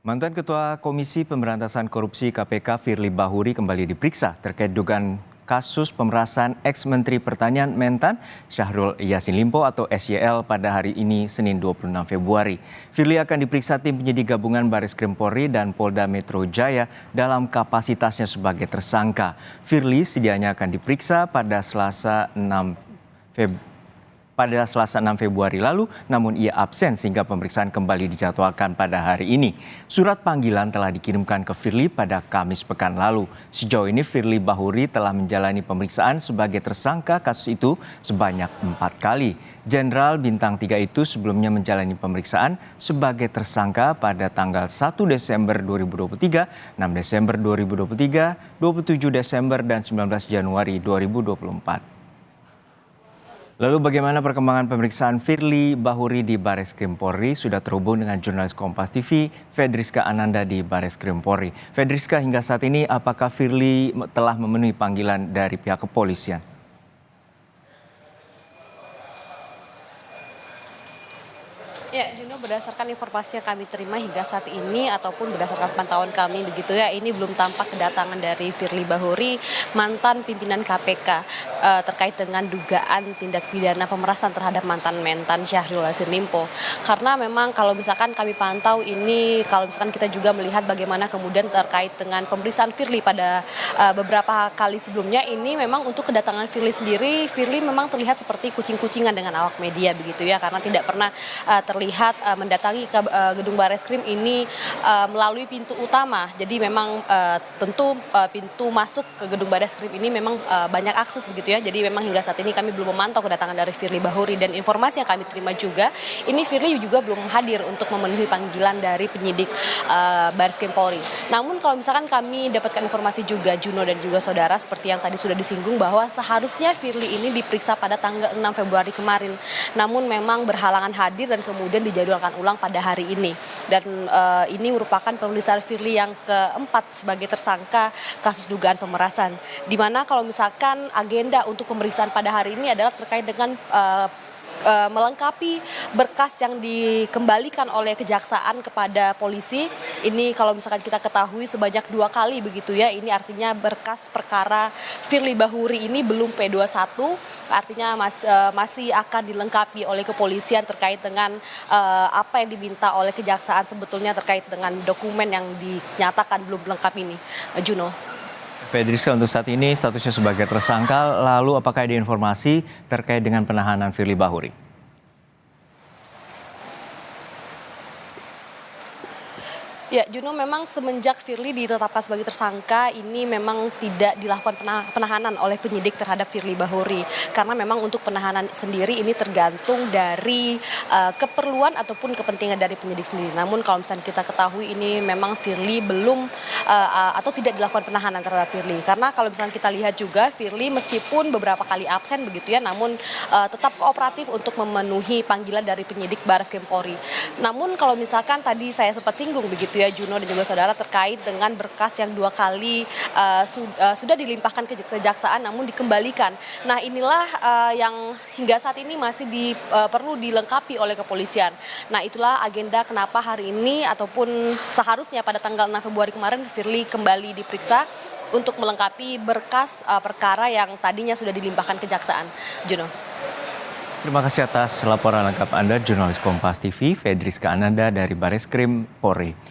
Mantan Ketua Komisi Pemberantasan Korupsi KPK Firly Bahuri kembali diperiksa terkait dugaan kasus pemerasan ex-Menteri Pertanian Mentan Syahrul Yassin Limpo atau SYL pada hari ini Senin 26 Februari. Firly akan diperiksa tim penyidik gabungan Baris Krim Polri dan Polda Metro Jaya dalam kapasitasnya sebagai tersangka. Firly sedianya akan diperiksa pada Selasa 6 Februari lalu, namun ia absen sehingga pemeriksaan kembali dijadwalkan pada hari ini. Surat panggilan telah dikirimkan ke Firly pada Kamis pekan lalu. Sejauh ini Firly Bahuri telah menjalani pemeriksaan sebagai tersangka kasus itu sebanyak 4 kali. Jenderal Bintang 3 itu sebelumnya menjalani pemeriksaan sebagai tersangka pada tanggal 1 Desember 2023, 6 Desember 2023, 27 Desember, dan 19 Januari 2024. Lalu bagaimana perkembangan pemeriksaan Firly Bahuri di Baris Krim Polri? Sudah terhubung dengan jurnalis Kompas TV, Fedriska Ananda di Baris Krim Polri. Fedriska, hingga saat ini apakah Firly telah memenuhi panggilan dari pihak kepolisian? Ya, Juno, berdasarkan informasi yang kami terima hingga saat ini ataupun berdasarkan pantauan kami begitu ya, ini belum tampak kedatangan dari Firly Bahuri, mantan pimpinan KPK terkait dengan dugaan tindak pidana pemerasan terhadap mantan Mentan Syahrul Yassin Limpo. Karena memang kalau misalkan kami pantau ini, kalau misalkan kita juga melihat bagaimana kemudian terkait dengan pemeriksaan Firly pada beberapa kali sebelumnya, ini memang untuk kedatangan Firly sendiri, Firly memang terlihat seperti kucing-kucingan dengan awak media begitu ya, karena tidak pernah terlihat mendatangi ke gedung Bareskrim ini melalui pintu utama. Jadi memang tentu pintu masuk ke gedung Bareskrim ini memang banyak akses begitu ya. Jadi memang hingga saat ini kami belum memantau kedatangan dari Firly Bahuri, dan informasi yang kami terima juga ini Firly juga belum hadir untuk memenuhi panggilan dari penyidik Bareskrim Polri. Namun kalau misalkan kami dapatkan informasi juga, Juno dan juga saudara, seperti yang tadi sudah disinggung bahwa seharusnya Firly ini diperiksa pada tanggal 6 Februari kemarin. Namun memang berhalangan hadir dan kemudian dijadwalkan ulang pada hari ini. Dan ini merupakan pemeriksaan Firly yang keempat sebagai tersangka kasus dugaan pemerasan. Di mana kalau misalkan agenda untuk pemeriksaan pada hari ini adalah terkait dengan melengkapi berkas yang dikembalikan oleh kejaksaan kepada polisi. Ini kalau misalkan kita ketahui sebanyak 2 kali begitu ya. Ini artinya berkas perkara Firly Bahuri ini belum P21, artinya masih akan dilengkapi oleh kepolisian terkait dengan apa yang diminta oleh kejaksaan sebetulnya terkait dengan dokumen yang dinyatakan belum lengkap ini. Juno. Fedriska, untuk saat ini statusnya sebagai tersangka, lalu apakah ada informasi terkait dengan penahanan Firly Bahuri? Ya, Juno, memang semenjak Firly ditetapkan sebagai tersangka, ini memang tidak dilakukan penahanan oleh penyidik terhadap Firly Bahuri. Karena memang untuk penahanan sendiri ini tergantung dari keperluan ataupun kepentingan dari penyidik sendiri. Namun kalau misalnya kita ketahui ini memang Firly belum atau tidak dilakukan penahanan terhadap Firly. Karena kalau misalnya kita lihat juga Firly meskipun beberapa kali absen begitu ya, namun tetap kooperatif untuk memenuhi panggilan dari penyidik Baris Krim Polri. Namun kalau misalkan tadi saya sempat singgung begitu ya, Juno dan juga saudara, terkait dengan berkas yang 2 kali sudah dilimpahkan ke kejaksaan namun dikembalikan. Nah, inilah yang hingga saat ini masih perlu dilengkapi oleh kepolisian. Nah, itulah agenda kenapa hari ini ataupun seharusnya pada tanggal 6 Februari kemarin Firly kembali diperiksa untuk melengkapi berkas perkara yang tadinya sudah dilimpahkan kejaksaan. Juno. Terima kasih atas laporan lengkap Anda, jurnalis Kompas TV, Fedriska Ananda dari Baris Krim Polri.